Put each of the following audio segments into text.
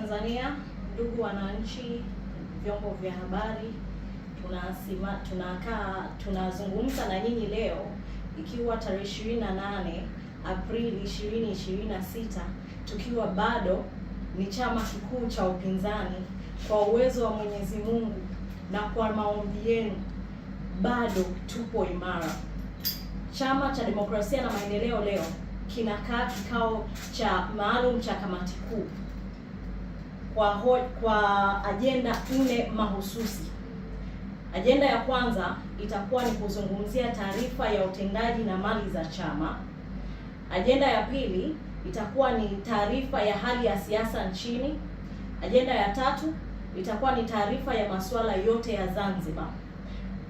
Tanzania, ndugu wananchi, vyombo vya habari, tunazungumza na nyinyi leo ikiwa tarehe 28 Aprili 2026, tukiwa bado ni chama kikuu cha upinzani. Kwa uwezo wa Mwenyezi Mungu na kwa maombi yenu bado tupo imara. Chama cha Demokrasia na Maendeleo leo kinakaa kikao cha maalum cha kamati kuu kwa ajenda 4 mahususi. Ajenda ya kwanza itakuwa ni kuzungumzia taarifa ya utendaji na mali za chama. Ajenda ya pili itakuwa ni taarifa ya hali ya siasa nchini. Ajenda ya tatu itakuwa ni taarifa ya masuala yote ya Zanzibar.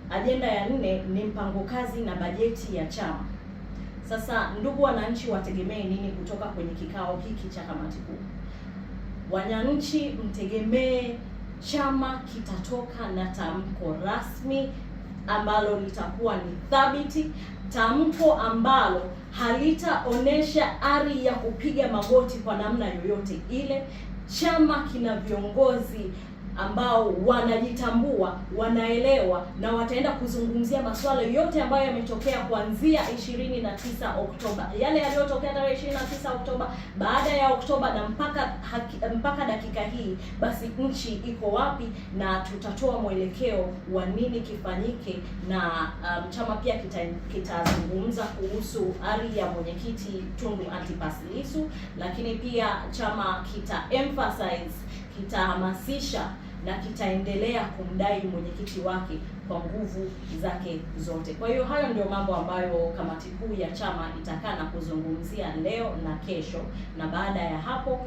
Ajenda ya 4 ni mpango kazi na bajeti ya chama. Sasa ndugu wananchi, wategemee nini kutoka kwenye kikao hiki cha kamati kuu? Wananchi mtegemee chama kitatoka na tamko rasmi ambalo litakuwa ni thabiti, tamko ambalo halitaonesha ari ya kupiga magoti kwa namna yoyote ile. Chama kina viongozi ambao wanajitambua, wanaelewa na wataenda kuzungumzia masuala yote ambayo yametokea kuanzia 29 Oktoba. Yale yaliyotokea tarehe 29 Oktoba, baada ya Oktoba na mpaka dakika hii, basi nchi iko wapi, na tutatoa mwelekeo wa nini kifanyike. Na chama pia kitazungumza kuhusu ari ya mwenyekiti Tundu Antipas Lissu, lakini pia chama kitahamasisha na kitaendelea kumdai mwenyekiti wake kwa nguvu zake zote. Kwa hiyo hayo ndio mambo ambayo kamati kuu ya chama itakaa na kuzungumzia leo na kesho, na baada ya hapo